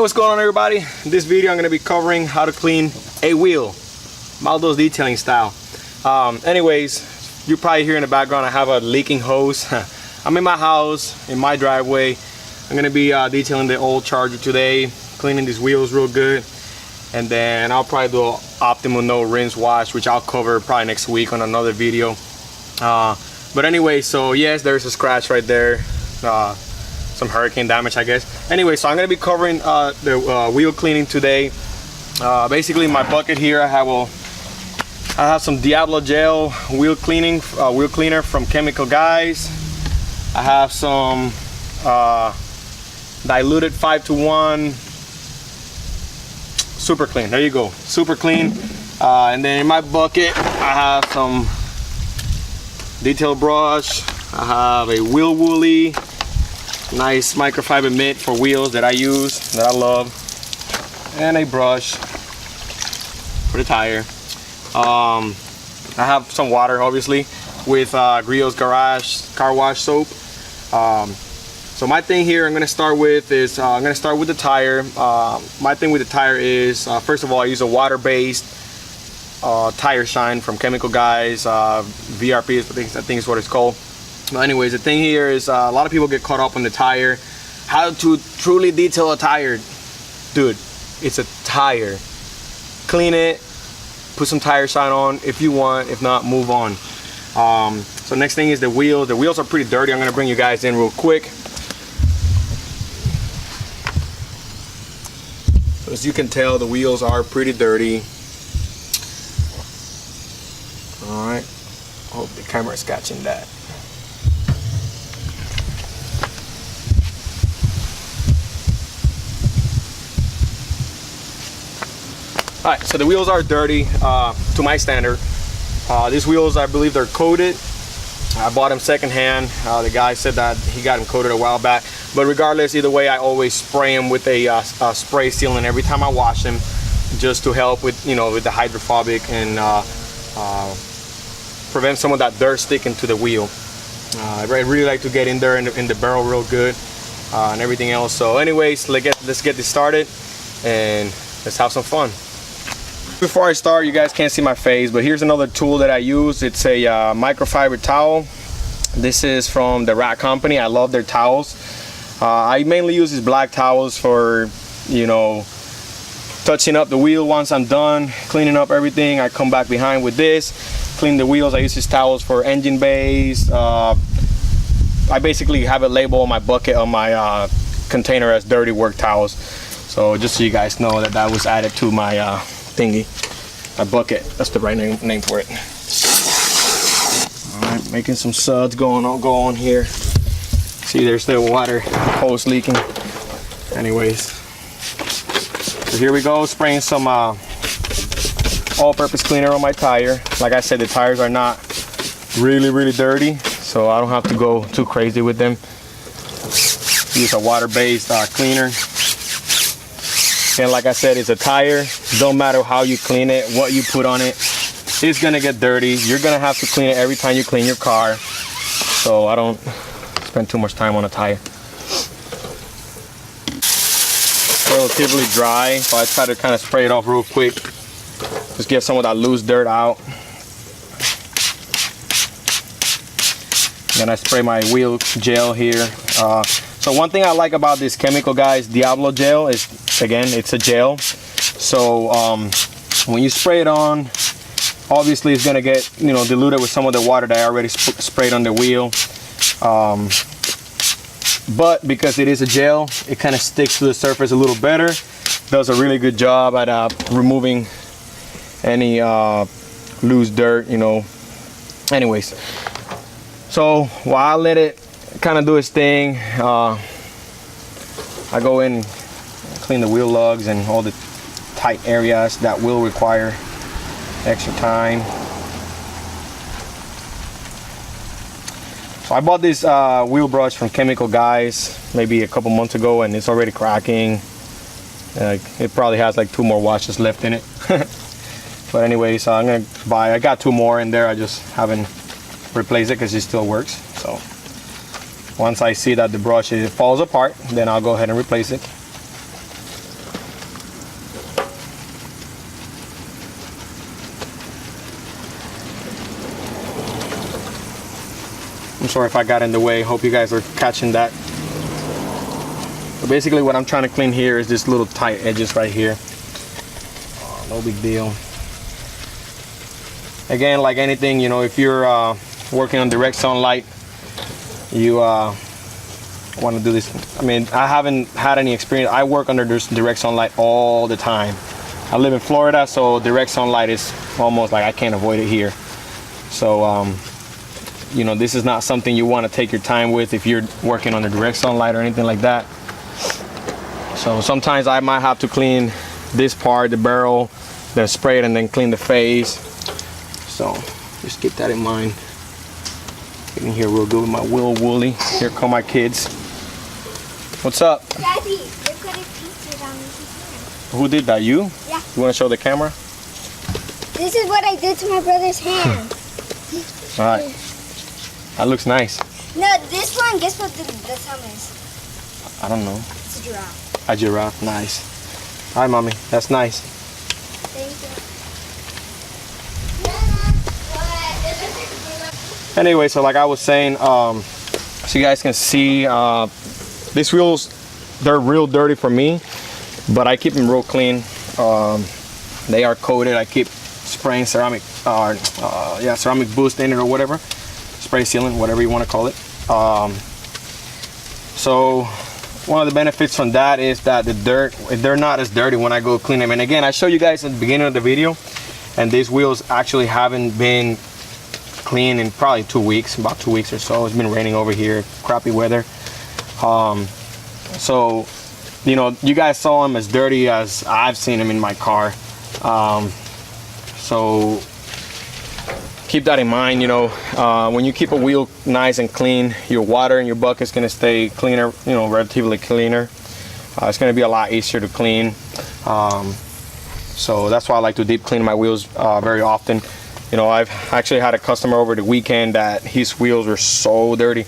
What's going on, everybody? In this video I'm going to be covering how to clean a wheel, Maldo's detailing style. Anyways, you probably hear in the background I have a leaking hose. I'm in my house, in my driveway. I'm going to be detailing the old Charger today, cleaning these wheels real good, and then I'll probably do an optimal no rinse wash, which I'll cover probably next week on another video. But anyway, so yes, there's a scratch right there, some hurricane damage, I guess. Anyway, so I'm going to be covering the wheel cleaning today. Basically, my bucket here, I have some Diablo gel wheel cleaner from Chemical Guys. I have some diluted 5:1 super clean. There you go, super clean. And then in my bucket I have some detail brush. I have a wheel woolly, nice microfiber mitt for wheels that I use, that I love, and a brush for the tire. I have some water, obviously, with Griot's Garage car wash soap. So my thing here I'm going to start with is I'm going to start with the tire. My thing with the tire is first of all, I use a water-based tire shine from Chemical Guys. VRP I think is what it's called. But anyways, the thing here is a lot of people get caught up on the tire. How to truly detail a tire. Dude, it's a tire. Clean it, put some tire shine on if you want. If not, move on. So next thing is the wheels. The wheels are pretty dirty. I'm going to bring you guys in real quick. So as you can tell, the wheels are pretty dirty. Alright, hope the camera is catching that. Alright, so the wheels are dirty to my standard. These wheels, I believe they're coated. I bought them secondhand. The guy said that he got them coated a while back. But regardless, either way, I always spray them with a spray sealant every time I wash them, just to help with, you know, with the hydrophobic and prevent some of that dirt sticking to the wheel. I really like to get in there in the barrel real good and everything else. So anyways, let's get this started and let's have some fun. Before I start, you guys can't see my face, but here's another tool that I use. It's a microfiber towel. This is from the Rack Company. I love their towels. I mainly use these black towels for, you know, touching up the wheel. Once I'm done cleaning up everything, I come back behind with this, clean the wheels. I use these towels for engine bays. I basically have a label on my bucket, on my container, as dirty work towels. So just so you guys know that that was added to my thingy, my bucket. That's the right name for it. All right, making some suds go on here. See, there's still water hose leaking. Anyways, so here we go, spraying some all-purpose cleaner on my tire. Like I said, the tires are not really dirty, so I don't have to go too crazy with them. Use a water-based cleaner. And like I said, it's a tire. Don't matter how you clean it, what you put on it, it's gonna get dirty. You're gonna have to clean it every time you clean your car. So I don't spend too much time on a tire. Relatively dry, so I try to kind of spray it off real quick. Just get some of that loose dirt out. Then I spray my wheel gel here. So one thing I like about this Chemical Guys Diablo gel is, again, it's a gel. So when you spray it on, obviously it's gonna get, you know, diluted with some of the water that I already sprayed on the wheel. But because it is a gel, it kind of sticks to the surface a little better. Does a really good job at removing any loose dirt, you know. Anyways, so while I let it kind of do its thing, I go in and clean the wheel lugs and all the tight areas that will require extra time. So I bought this wheel brush from Chemical Guys maybe a couple months ago, and it's already cracking. It probably has like 2 more washes left in it. But anyways, I'm gonna I got 2 more in there. I just haven't replaced it because it still works. So once I see that the brush falls apart, then I'll go ahead and replace it. sorry if I got in the way. Hope you guys are catching that. So basically what I'm trying to clean here is this little tight edges right here. No big deal. Again, like anything, you know, if you're working on direct sunlight, you want to do this. I mean, I haven't had any experience. I work under this direct sunlight all the time. I live in Florida, so direct sunlight is almost like I can't avoid it here. So you know, this is not something you want to take your time with if you're working under direct sunlight or anything like that. So sometimes I might have to clean this part, the barrel, then spray it and then clean the face. So just keep that in mind. Getting here real good with my Will Woolly. Here come my kids. What's up? Daddy, look what I pasted on his hand. Who did that? You? Yeah. You want to show the camera? This is what I did to my brother's hand. All right. That looks nice. No, this one, guess what the thumb is? I don't know. It's a giraffe. A giraffe. Nice. Hi, mommy. That's nice. Thank you. Anyway, so like I was saying, so you guys can see, these wheels, they're real dirty for me, but I keep them real clean. They are coated. I keep spraying ceramic, ceramic boost in it or whatever, spray sealant, whatever you want to call it. So one of the benefits from that is that the dirt, they're not as dirty when I go clean them. And again, I showed you guys at the beginning of the video, and these wheels actually haven't been clean in probably 2 weeks, about 2 weeks or so. It's been raining over here, crappy weather. So, you know, you guys saw them as dirty as I've seen them in my car. So keep that in mind. You know, when you keep a wheel nice and clean, your water in your bucket's gonna stay cleaner, you know, relatively cleaner. It's gonna be a lot easier to clean. So that's why I like to deep clean my wheels very often. You know, I've actually had a customer over the weekend that his wheels were so dirty.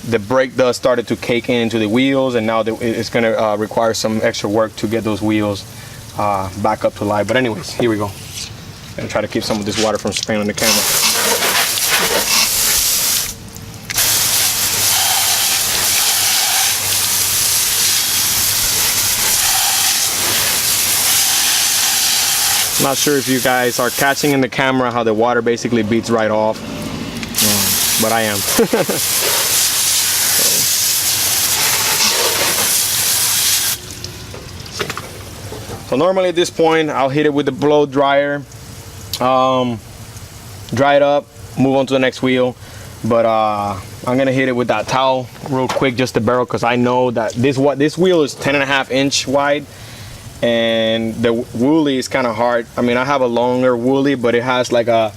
The brake dust started to cake into the wheels, and now it's going to require some extra work to get those wheels back up to life. But anyways, here we go. I'm going to try to keep some of this water from spraying on the camera. Not sure if you guys are catching in the camera how the water basically beats right off, but I am. So normally at this point, I'll hit it with the blow dryer, dry it up, move on to the next wheel. But I'm gonna hit it with that towel real quick, just the barrel, because I know that this wheel is 10.5 inch wide. And the woolly is kind of hard. I mean, I have a longer woolly, but it has like a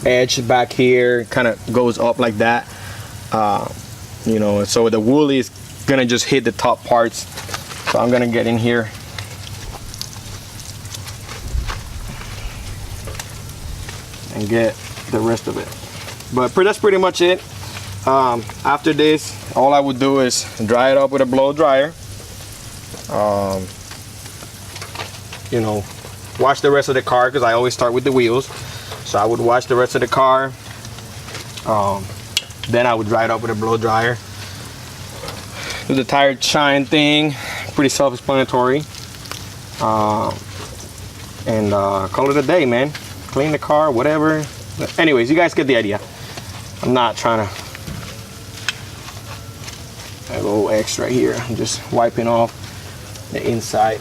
edge back here, kind of goes up like that. You know, so the woolly is gonna just hit the top parts. So I'm gonna get in here. And get the rest of it. But that's pretty much it. After this, all I would do is dry it up with a blow dryer. You know, wash the rest of the car, because I always start with the wheels. So I would wash the rest of the car. Then I would dry it up with a blow dryer. Do the tire shine thing, pretty self-explanatory. And call it a day, man. Clean the car, whatever. But anyways, you guys get the idea. I'm not trying to a little extra here. I'm just wiping off the inside.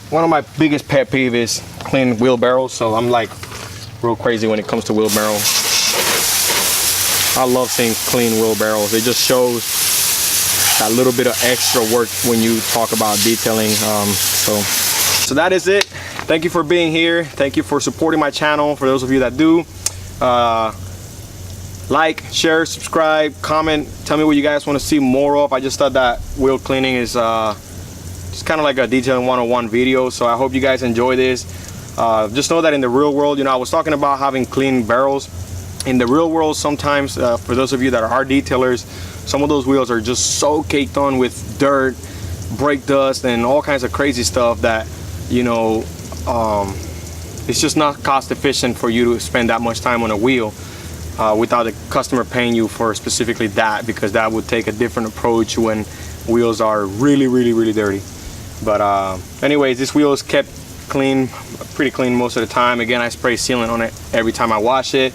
One of my biggest pet peeves is clean wheelbarrows, so I'm like real crazy when it comes to wheelbarrows. I love seeing clean wheelbarrows. It just shows that little bit of extra work when you talk about detailing. So that is it. Thank you for being here. Thank you for supporting my channel. For those of you that do, like, share, subscribe, comment. Tell me what you guys want to see more of. I just thought that wheel cleaning is it's kind of like a detailing 101 video, so I hope you guys enjoy this. Just know that in the real world, you know, I was talking about having clean barrels. In the real world, sometimes for those of you that are detailers, some of those wheels are just so caked on with dirt, brake dust, and all kinds of crazy stuff that, you know, it's just not cost efficient for you to spend that much time on a wheel. without the customer paying you for specifically that, because that would take a different approach when wheels are really dirty. But anyways, this wheel is kept clean, pretty clean most of the time. Again, I spray sealant on it every time I wash it.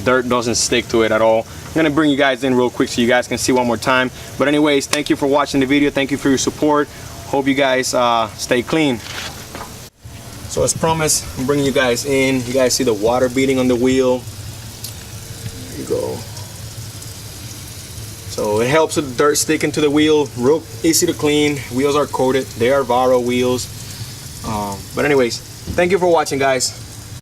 Dirt doesn't stick to it at all. I'm gonna bring you guys in real quick so you guys can see one more time. But anyways, thank you for watching the video. Thank you for your support. Hope you guys stay clean. So as promised, I'm bringing you guys in. You guys see the water beading on the wheel. There you go. So it helps with the dirt sticking to the wheel. Real easy to clean. Wheels are coated. They are Varo wheels. But anyways, thank you for watching, guys.